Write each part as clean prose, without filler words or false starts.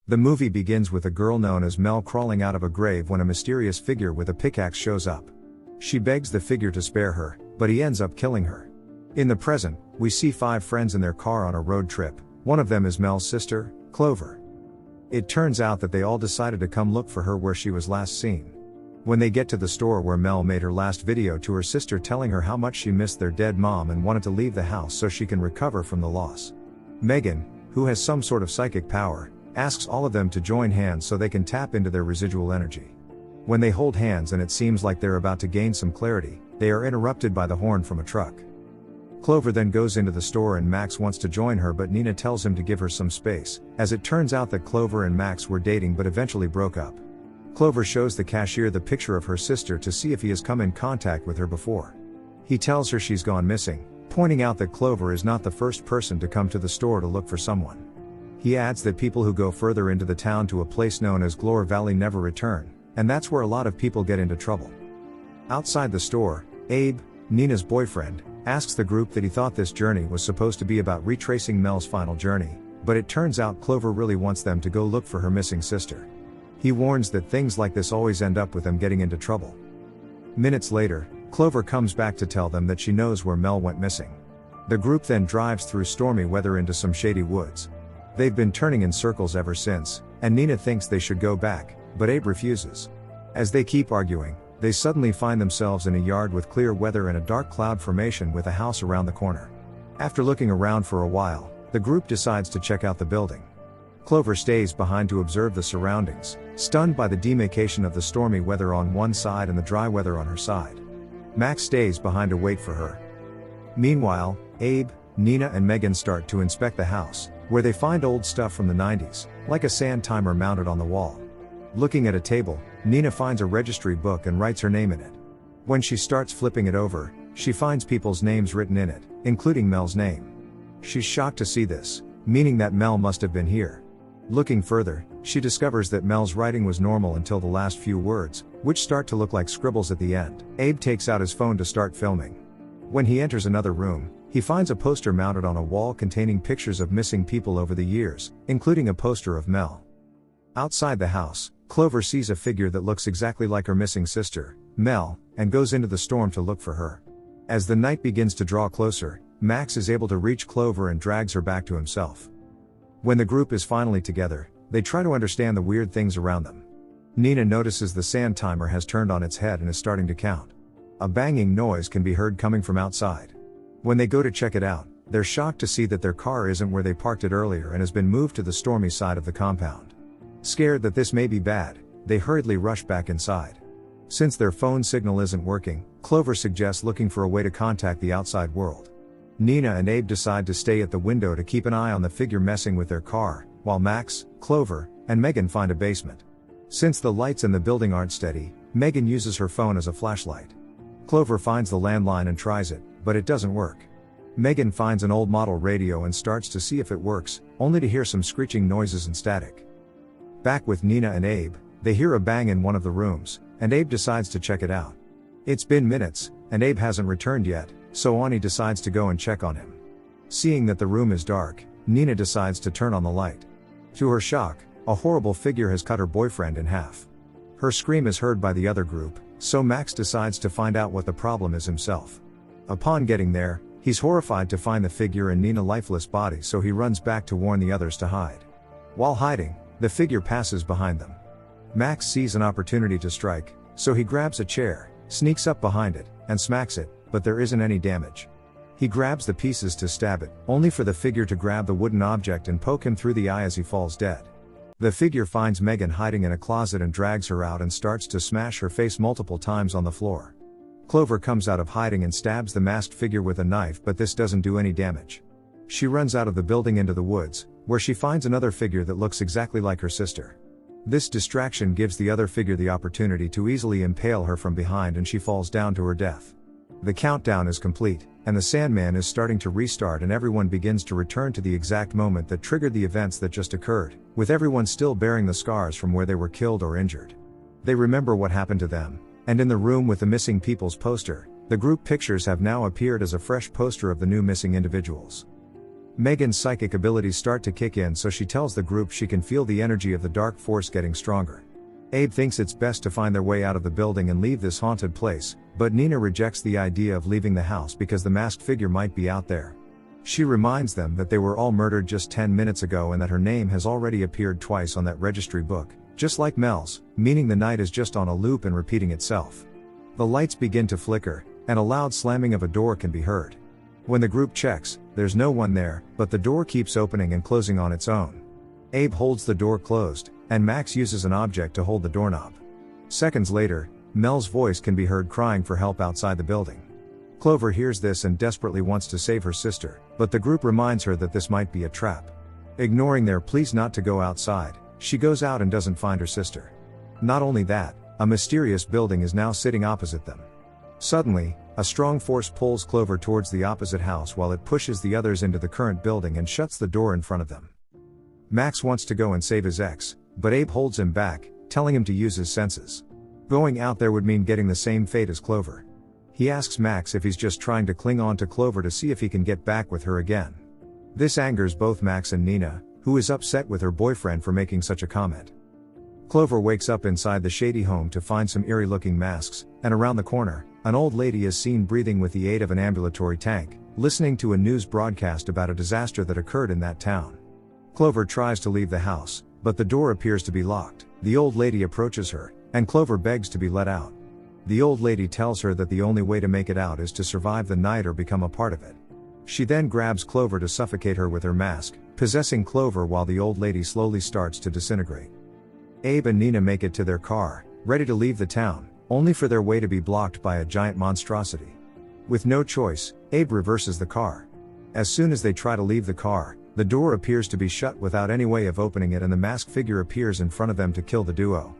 The movie begins with a girl known as Mel crawling out of a grave when a mysterious figure with a pickaxe shows up. She begs the figure to spare her, but he ends up killing her. In the present, we see 5 friends in their car on a road trip. One of them is Mel's sister, Clover. It turns out that they all decided to come look for her where she was last seen. When they get to the store where Mel made her last video to her sister telling her how much she missed their dead mom and wanted to leave the house so she can recover from the loss. Megan, who has some sort of psychic power, asks all of them to join hands so they can tap into their residual energy. When they hold hands and it seems like they're about to gain some clarity, they are interrupted by the horn from a truck. Clover then goes into the store and Max wants to join her, but Nina tells him to give her some space, as it turns out that Clover and Max were dating but eventually broke up. Clover shows the cashier the picture of her sister to see if he has come in contact with her before. He tells her she's gone missing, pointing out that Clover is not the first person to come to the store to look for someone. He adds that people who go further into the town to a place known as Glore Valley never return, and that's where a lot of people get into trouble. Outside the store, Abe, Nina's boyfriend, asks the group that he thought this journey was supposed to be about retracing Mel's final journey, but it turns out Clover really wants them to go look for her missing sister. He warns that things like this always end up with them getting into trouble. Minutes later, Clover comes back to tell them that she knows where Mel went missing. The group then drives through stormy weather into some shady woods. They've been turning in circles ever since, and Nina thinks they should go back, but Abe refuses. As they keep arguing, they suddenly find themselves in a yard with clear weather and a dark cloud formation with a house around the corner. After looking around for a while, the group decides to check out the building. Clover stays behind to observe the surroundings, stunned by the demarcation of the stormy weather on one side and the dry weather on her side. Max stays behind to wait for her. Meanwhile, Abe, Nina and Megan start to inspect the house, where they find old stuff from the 90s, like a sand timer mounted on the wall. Looking at a table, Nina finds a registry book and writes her name in it. When she starts flipping it over, she finds people's names written in it, including Mel's name. She's shocked to see this, meaning that Mel must have been here. Looking further, she discovers that Mel's writing was normal until the last few words, which start to look like scribbles at the end. Abe takes out his phone to start filming. When he enters another room, he finds a poster mounted on a wall containing pictures of missing people over the years, including a poster of Mel. Outside the house, Clover sees a figure that looks exactly like her missing sister, Mel, and goes into the storm to look for her. As the night begins to draw closer, Max is able to reach Clover and drags her back to himself. When the group is finally together, they try to understand the weird things around them. Nina notices the sand timer has turned on its head and is starting to count. A banging noise can be heard coming from outside. When they go to check it out, they're shocked to see that their car isn't where they parked it earlier and has been moved to the stormy side of the compound. Scared that this may be bad, they hurriedly rush back inside. Since their phone signal isn't working, Clover suggests looking for a way to contact the outside world. Nina and Abe decide to stay at the window to keep an eye on the figure messing with their car, while Max, Clover, and Megan find a basement. Since the lights in the building aren't steady, Megan uses her phone as a flashlight. Clover finds the landline and tries it, but it doesn't work. Megan finds an old model radio and starts to see if it works, only to hear some screeching noises and static. Back with Nina and Abe, they hear a bang in one of the rooms, and Abe decides to check it out. It's been minutes, and Abe hasn't returned yet, so Ani decides to go and check on him. Seeing that the room is dark, Nina decides to turn on the light. To her shock, a horrible figure has cut her boyfriend in half. Her scream is heard by the other group, so Max decides to find out what the problem is himself. Upon getting there, he's horrified to find the figure and Nina's lifeless body, so he runs back to warn the others to hide. While hiding, the figure passes behind them. Max sees an opportunity to strike, so he grabs a chair, sneaks up behind it, and smacks it, but there isn't any damage. He grabs the pieces to stab it, only for the figure to grab the wooden object and poke him through the eye as he falls dead. The figure finds Megan hiding in a closet and drags her out and starts to smash her face multiple times on the floor. Clover comes out of hiding and stabs the masked figure with a knife, but this doesn't do any damage. She runs out of the building into the woods, where she finds another figure that looks exactly like her sister. This distraction gives the other figure the opportunity to easily impale her from behind, and she falls down to her death. The countdown is complete, and the Sandman is starting to restart, and everyone begins to return to the exact moment that triggered the events that just occurred, with everyone still bearing the scars from where they were killed or injured. They remember what happened to them, and in the room with the missing people's poster, the group pictures have now appeared as a fresh poster of the new missing individuals. Megan's psychic abilities start to kick in, so she tells the group she can feel the energy of the dark force getting stronger. Abe thinks it's best to find their way out of the building and leave this haunted place, but Nina rejects the idea of leaving the house because the masked figure might be out there. She reminds them that they were all murdered just 10 minutes ago and that her name has already appeared twice on that registry book, just like Mel's, meaning the night is just on a loop and repeating itself. The lights begin to flicker, and a loud slamming of a door can be heard. When the group checks, there's no one there, but the door keeps opening and closing on its own. Abe holds the door closed, and Max uses an object to hold the doorknob. Seconds later, Mel's voice can be heard crying for help outside the building. Clover hears this and desperately wants to save her sister, but the group reminds her that this might be a trap. Ignoring their pleas not to go outside, she goes out and doesn't find her sister. Not only that, a mysterious building is now sitting opposite them. Suddenly, a strong force pulls Clover towards the opposite house while it pushes the others into the current building and shuts the door in front of them. Max wants to go and save his ex, but Abe holds him back, telling him to use his senses. Going out there would mean getting the same fate as Clover. He asks Max if he's just trying to cling on to Clover to see if he can get back with her again. This angers both Max and Nina, who is upset with her boyfriend for making such a comment. Clover wakes up inside the shady home to find some eerie-looking masks, and around the corner, an old lady is seen breathing with the aid of an ambulatory tank, listening to a news broadcast about a disaster that occurred in that town. Clover tries to leave the house, but the door appears to be locked. The old lady approaches her, and Clover begs to be let out. The old lady tells her that the only way to make it out is to survive the night or become a part of it. She then grabs Clover to suffocate her with her mask, possessing Clover while the old lady slowly starts to disintegrate. Abe and Nina make it to their car, ready to leave the town, only for their way to be blocked by a giant monstrosity. With no choice, Abe reverses the car. As soon as they try to leave the car, the door appears to be shut without any way of opening it, and the masked figure appears in front of them to kill the duo.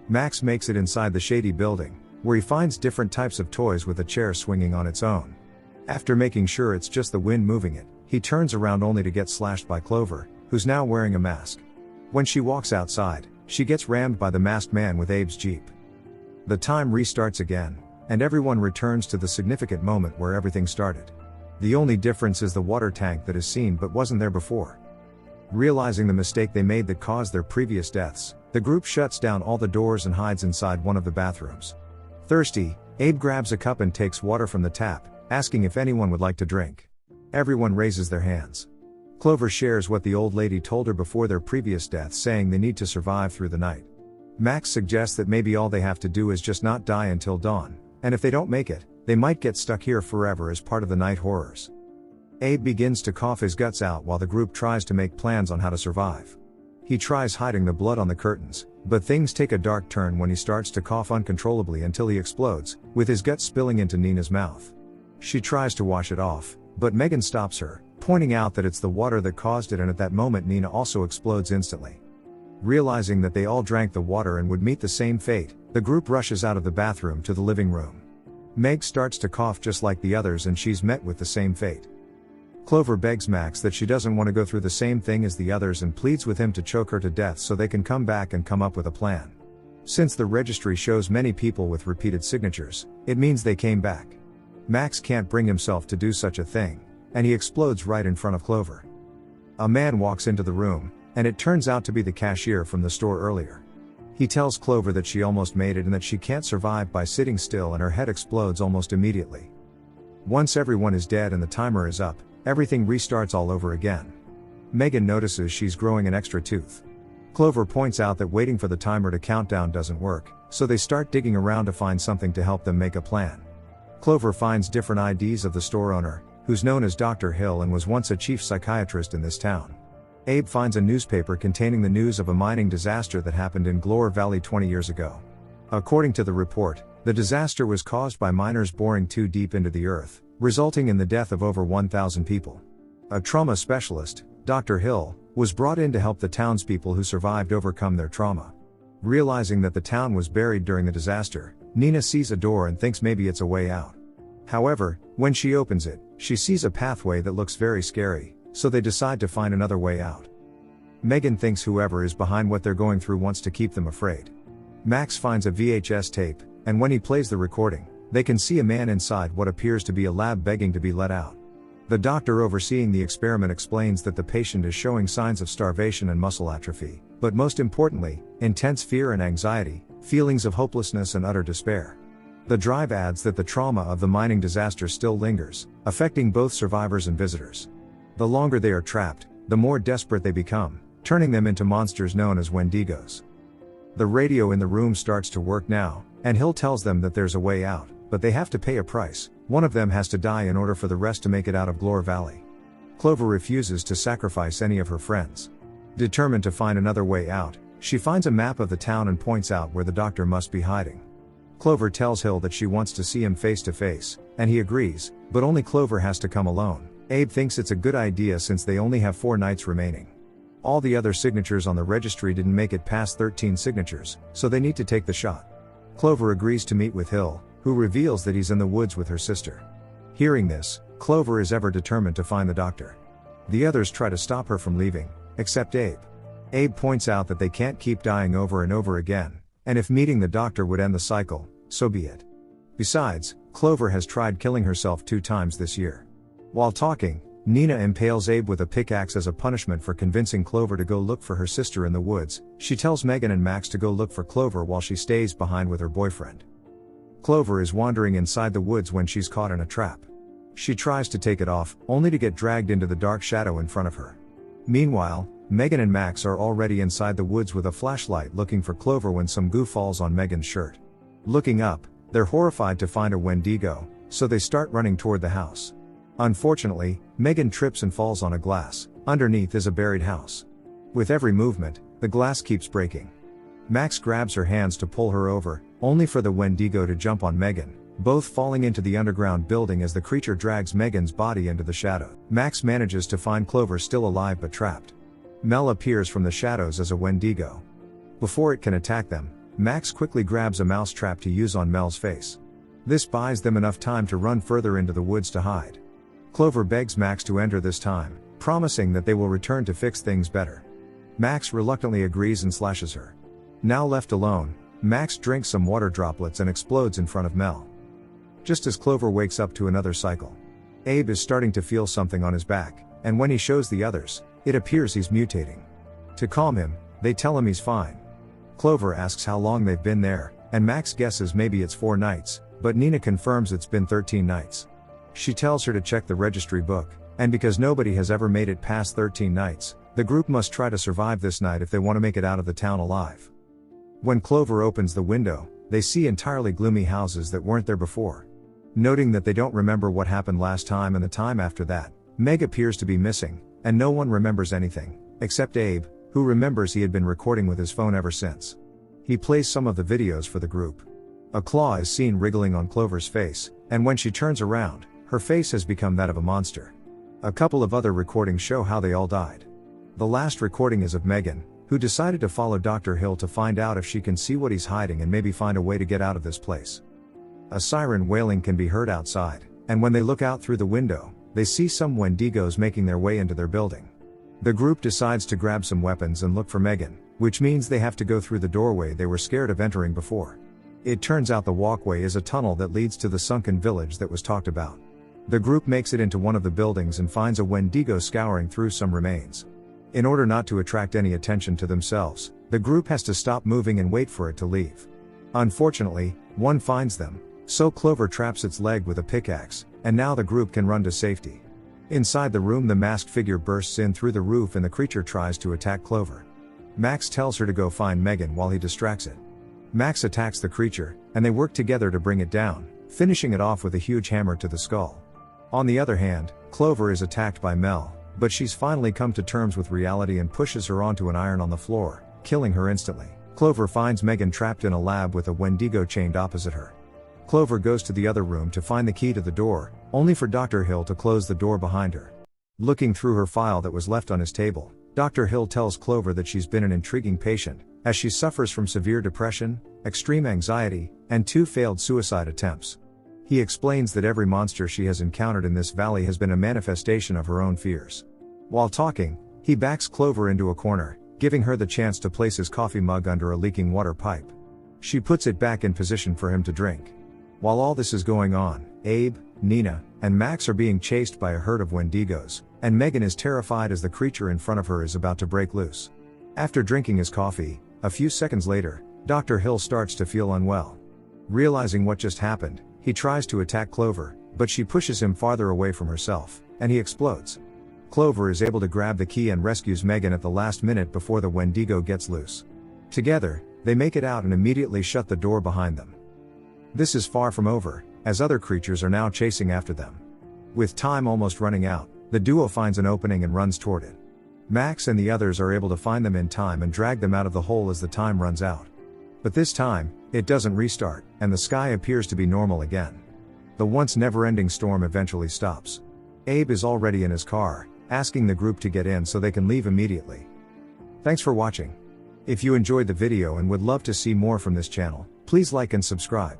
Max makes it inside the shady building, where he finds different types of toys with a chair swinging on its own. After making sure it's just the wind moving it, he turns around only to get slashed by Clover, who's now wearing a mask. When she walks outside, she gets rammed by the masked man with Abe's Jeep. The time restarts again, and everyone returns to the significant moment where everything started. The only difference is the water tank that is seen but wasn't there before. Realizing the mistake they made that caused their previous deaths, the group shuts down all the doors and hides inside one of the bathrooms. Thirsty, Abe grabs a cup and takes water from the tap, asking if anyone would like to drink. Everyone raises their hands. Clover shares what the old lady told her before their previous deaths, saying they need to survive through the night. Max suggests that maybe all they have to do is just not die until dawn, and if they don't make it, they might get stuck here forever as part of the night horrors. Abe begins to cough his guts out while the group tries to make plans on how to survive. He tries hiding the blood on the curtains, but things take a dark turn when he starts to cough uncontrollably until he explodes, with his guts spilling into Nina's mouth. She tries to wash it off, but Megan stops her, pointing out that it's the water that caused it, and at that moment Nina also explodes instantly. Realizing that they all drank the water and would meet the same fate, the group rushes out of the bathroom to the living room. Meg starts to cough just like the others and she's met with the same fate. Clover begs Max that she doesn't want to go through the same thing as the others and pleads with him to choke her to death so they can come back and come up with a plan. Since the registry shows many people with repeated signatures, it means they came back. Max can't bring himself to do such a thing, and he explodes right in front of Clover. A man walks into the room, and it turns out to be the cashier from the store earlier. He tells Clover that she almost made it and that she can't survive by sitting still, and her head explodes almost immediately. Once everyone is dead and the timer is up, everything restarts all over again. Megan notices she's growing an extra tooth. Clover points out that waiting for the timer to count down doesn't work, so they start digging around to find something to help them make a plan. Clover finds different IDs of the store owner, who's known as Dr. Hill and was once a chief psychiatrist in this town. Abe finds a newspaper containing the news of a mining disaster that happened in Glore Valley 20 years ago. According to the report, the disaster was caused by miners boring too deep into the earth, resulting in the death of over 1,000 people. A trauma specialist, Dr. Hill, was brought in to help the townspeople who survived overcome their trauma. Realizing that the town was buried during the disaster, Nina sees a door and thinks maybe it's a way out. However, when she opens it, she sees a pathway that looks very scary, so they decide to find another way out. Megan thinks whoever is behind what they're going through wants to keep them afraid. Max finds a VHS tape, and when he plays the recording, they can see a man inside what appears to be a lab begging to be let out. The doctor overseeing the experiment explains that the patient is showing signs of starvation and muscle atrophy, but most importantly, intense fear and anxiety, feelings of hopelessness and utter despair. The drive adds that the trauma of the mining disaster still lingers, affecting both survivors and visitors. The longer they are trapped, the more desperate they become, turning them into monsters known as Wendigos. The radio in the room starts to work now, and Hill tells them that there's a way out, but they have to pay a price. One of them has to die in order for the rest to make it out of Glore Valley. Clover refuses to sacrifice any of her friends. Determined to find another way out, she finds a map of the town and points out where the doctor must be hiding. Clover tells Hill that she wants to see him face to face, and he agrees, but only Clover has to come alone. Abe thinks it's a good idea since they only have 4 nights remaining. All the other signatures on the registry didn't make it past 13 signatures, so they need to take the shot. Clover agrees to meet with Hill, who reveals that he's in the woods with her sister. Hearing this, Clover is ever determined to find the doctor. The others try to stop her from leaving, except Abe. Abe points out that they can't keep dying over and over again, and if meeting the doctor would end the cycle, so be it. Besides, Clover has tried killing herself 2 times this year. While talking, Nina impales Abe with a pickaxe as a punishment for convincing Clover to go look for her sister in the woods. She tells Megan and Max to go look for Clover while she stays behind with her boyfriend. Clover is wandering inside the woods when she's caught in a trap. She tries to take it off, only to get dragged into the dark shadow in front of her. Meanwhile, Megan and Max are already inside the woods with a flashlight looking for Clover when some goo falls on Megan's shirt. Looking up, they're horrified to find a Wendigo, so they start running toward the house. Unfortunately, Megan trips and falls on a glass. Underneath is a buried house. With every movement, the glass keeps breaking. Max grabs her hands to pull her over, only for the Wendigo to jump on Megan, both falling into the underground building as the creature drags Megan's body into the shadow. Max manages to find Clover still alive but trapped. Mel appears from the shadows as a Wendigo. Before it can attack them, Max quickly grabs a mouse trap to use on Mel's face. This buys them enough time to run further into the woods to hide. Clover begs Max to enter this time, promising that they will return to fix things better. Max reluctantly agrees and slashes her. Now left alone, Max drinks some water droplets and explodes in front of Mel. Just as Clover wakes up to another cycle. Abe is starting to feel something on his back, and when he shows the others, it appears he's mutating. To calm him, they tell him he's fine. Clover asks how long they've been there, and Max guesses maybe it's 4 nights, but Nina confirms it's been 13 nights. She tells her to check the registry book, and because nobody has ever made it past 13 nights, the group must try to survive this night if they want to make it out of the town alive. When Clover opens the window, they see entirely gloomy houses that weren't there before. Noting that they don't remember what happened last time and the time after that, Meg appears to be missing, and no one remembers anything, except Abe, who remembers he had been recording with his phone ever since. He plays some of the videos for the group. A claw is seen wriggling on Clover's face, and when she turns around, her face has become that of a monster. A couple of other recordings show how they all died. The last recording is of Megan, who decided to follow Dr. Hill to find out if she can see what he's hiding and maybe find a way to get out of this place. A siren wailing can be heard outside, and when they look out through the window, they see some Wendigos making their way into their building. The group decides to grab some weapons and look for Megan, which means they have to go through the doorway they were scared of entering before. It turns out the walkway is a tunnel that leads to the sunken village that was talked about. The group makes it into one of the buildings and finds a Wendigo scouring through some remains. In order not to attract any attention to themselves, the group has to stop moving and wait for it to leave. Unfortunately, one finds them, so Clover traps its leg with a pickaxe, and now the group can run to safety. Inside the room, the masked figure bursts in through the roof and the creature tries to attack Clover. Max tells her to go find Megan while he distracts it. Max attacks the creature, and they work together to bring it down, finishing it off with a huge hammer to the skull. On the other hand, Clover is attacked by Mel, but she's finally come to terms with reality and pushes her onto an iron on the floor, killing her instantly. Clover finds Megan trapped in a lab with a Wendigo chained opposite her. Clover goes to the other room to find the key to the door, only for Dr. Hill to close the door behind her. Looking through her file that was left on his table, Dr. Hill tells Clover that she's been an intriguing patient, as she suffers from severe depression, extreme anxiety, and 2 failed suicide attempts. He explains that every monster she has encountered in this valley has been a manifestation of her own fears. While talking, he backs Clover into a corner, giving her the chance to place his coffee mug under a leaking water pipe. She puts it back in position for him to drink. While all this is going on, Abe, Nina, and Max are being chased by a herd of Wendigos, and Megan is terrified as the creature in front of her is about to break loose. After drinking his coffee, a few seconds later, Dr. Hill starts to feel unwell. Realizing what just happened, he tries to attack Clover, but she pushes him farther away from herself, and he explodes. Clover is able to grab the key and rescues Megan at the last minute before the Wendigo gets loose. Together, they make it out and immediately shut the door behind them. This is far from over, as other creatures are now chasing after them. With time almost running out, the duo finds an opening and runs toward it. Max and the others are able to find them in time and drag them out of the hole as the time runs out. But this time, it doesn't restart, and the sky appears to be normal again. The once never-ending storm eventually stops. Abe is already in his car, asking the group to get in so they can leave immediately. Thanks for watching. If you enjoyed the video and would love to see more from this channel, please like and subscribe.